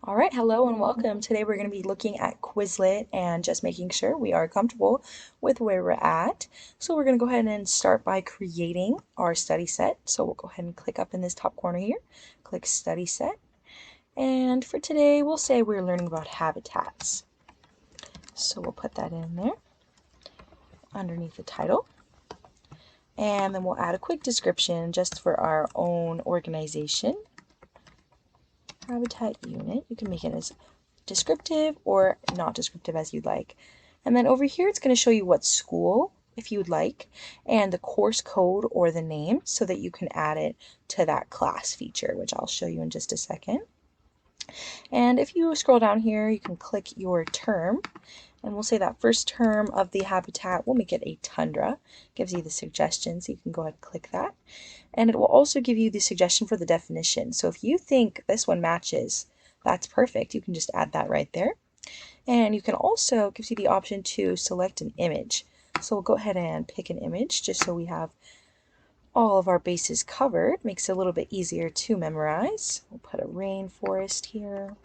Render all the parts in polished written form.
All right, hello and welcome. Today we're going to be looking at Quizlet and just making sure we are comfortable with where we're at. So we're going to go ahead and start by creating our study set. So we'll go ahead and click up in this top corner here, click study set. And for today, we'll say we're learning about habitats. So we'll put that in there underneath the title. And then we'll add a quick description just for our own organization. Habitat unit, you can make it as descriptive or not descriptive as you'd like. And then over here it's going to show you what school, if you would like, and the course code or the name so that you can add it to that class feature, which I'll show you in just a second. And if you scroll down here, you can click your term, and we'll say that first term of the habitat, we'll make it a tundra. Gives you the suggestion, so you can go ahead and click that. And it will also give you the suggestion for the definition. So if you think this one matches, that's perfect. You can just add that right there. And you can also, gives you the option to select an image. So we'll go ahead and pick an image just so we have all of our bases covered. Makes it a little bit easier to memorize. We'll put a rainforest here.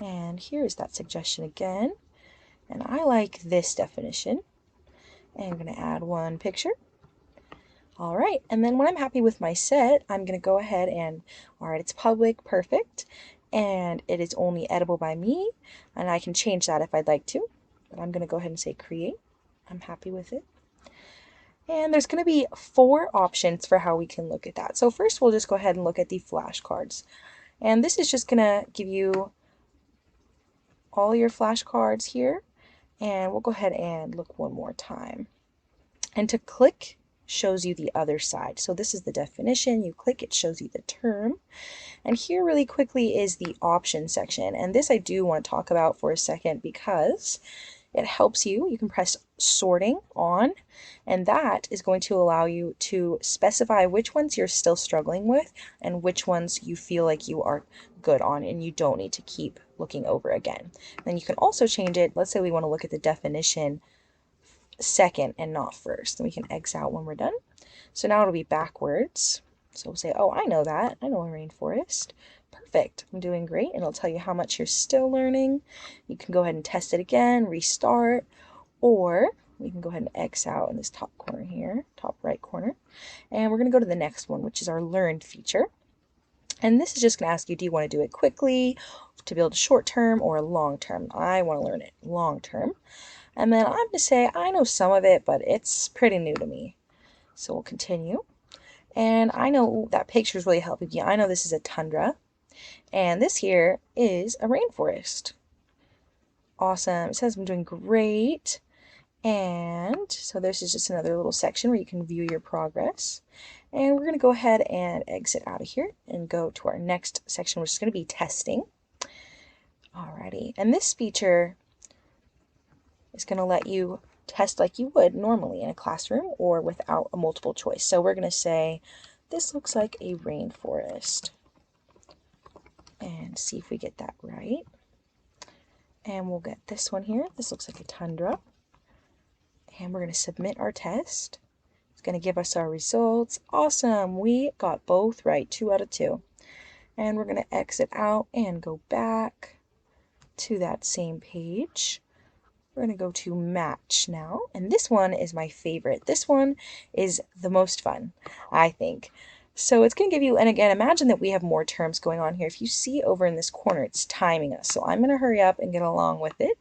And here's that suggestion again. And I like this definition. And I'm going to add one picture. All right, and then when I'm happy with my set, I'm going to go ahead and, all right, it's public, perfect, and it is only edible by me, and I can change that if I'd like to, but I'm going to go ahead and say create. I'm happy with it. And there's going to be 4 options for how we can look at that. So first we'll just go ahead and look at the flashcards. And this is just going to give you all your flashcards here, and we'll go ahead and look one more time. And to click shows you the other side. So this is the definition. You click, it shows you the term. And here really quickly is the option section. And this I do want to talk about for a second because it helps you. You can press sorting on, and that is going to allow you to specify which ones you're still struggling with and which ones you feel like you are good on and you don't need to keep looking over again. Then you can also change it. Let's say we want to look at the definition second and not first. And we can X out when we're done. So now it'll be backwards. So we'll say, oh, I know that. I know a rainforest. Perfect. I'm doing great. And it'll tell you how much you're still learning. You can go ahead and test it again, restart, or we can go ahead and X out in this top corner here, top right corner. And we're going to go to the next one, which is our learned feature. And this is just going to ask you, do you want to do it quickly to build a short term or a long term? I want to learn it long term. And then I'm going to say, I know some of it, but it's pretty new to me. So we'll continue. And I know that picture is really helping me. I know this is a tundra. And this here is a rainforest. Awesome. It says I'm doing great. And so this is just another little section where you can view your progress. And we're going to go ahead and exit out of here and go to our next section, which is going to be testing. Alrighty. And this feature is going to let you test like you would normally in a classroom or without a multiple choice. So we're going to say, this looks like a rainforest. And see if we get that right. And we'll get this one here. This looks like a tundra. And we're going to submit our test. It's going to give us our results. Awesome. We got both right, 2 out of 2. And we're going to exit out and go back to that same page. We're going to go to match now, and this one is my favorite. This one is the most fun, I think. So it's going to give you, and again, imagine that we have more terms going on here. If you see over in this corner, it's timing us. So I'm going to hurry up and get along with it.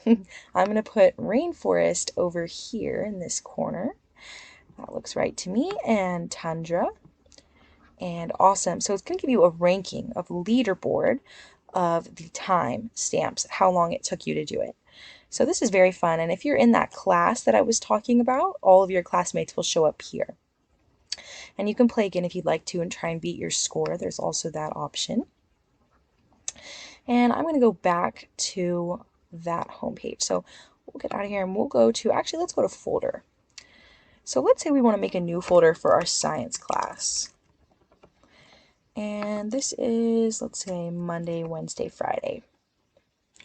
I'm going to put rainforest over here in this corner. That looks right to me, and tundra. And awesome. So it's going to give you a ranking of leaderboard of the time stamps, how long it took you to do it. So this is very fun, and if you're in that class that I was talking about, all of your classmates will show up here. And you can play again if you'd like to and try and beat your score. There's also that option. And I'm going to go back to that home page. So we'll get out of here and we'll go to, actually let's go to folder. So let's say we want to make a new folder for our science class. And this is, let's say, Monday, Wednesday, Friday.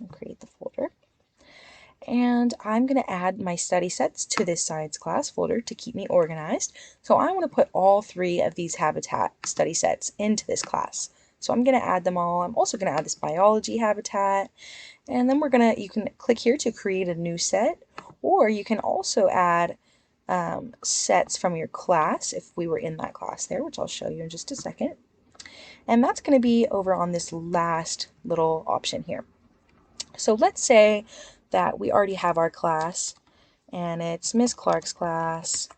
I'll create the folder. And I'm going to add my study sets to this science class folder to keep me organized. So I want to put all 3 of these habitat study sets into this class. So I'm going to add them all. I'm also going to add this biology habitat, and then you can click here to create a new set, or you can also add sets from your class if we were in that class there, which I'll show you in just a second. And that's going to be over on this last little option here. So let's say that we already have our class and it's Miss Clark's class,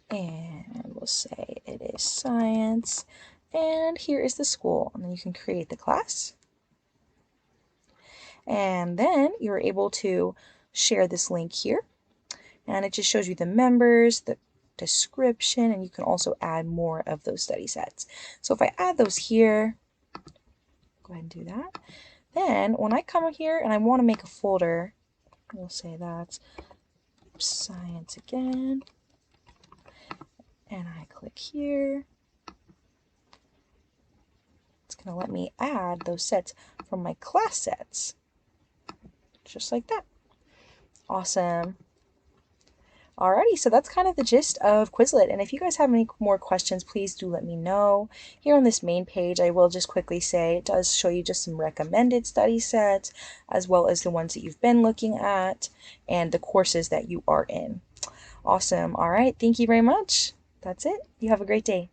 and we'll say it is science, and here is the school, and then you can create the class, and then you're able to share this link here, and it just shows you the members, the description, and you can also add more of those study sets. So if I add those here, go ahead and do that. Then when I come here and I want to make a folder, we'll say that's science again, and I click here. It's going to let me add those sets from my class sets, just like that. Awesome. Alrighty, so that's kind of the gist of Quizlet, and if you guys have any more questions, please do let me know. Here on this main page, I will just quickly say it does show you just some recommended study sets, as well as the ones that you've been looking at, and the courses that you are in. Awesome. Alright, thank you very much. That's it. You have a great day.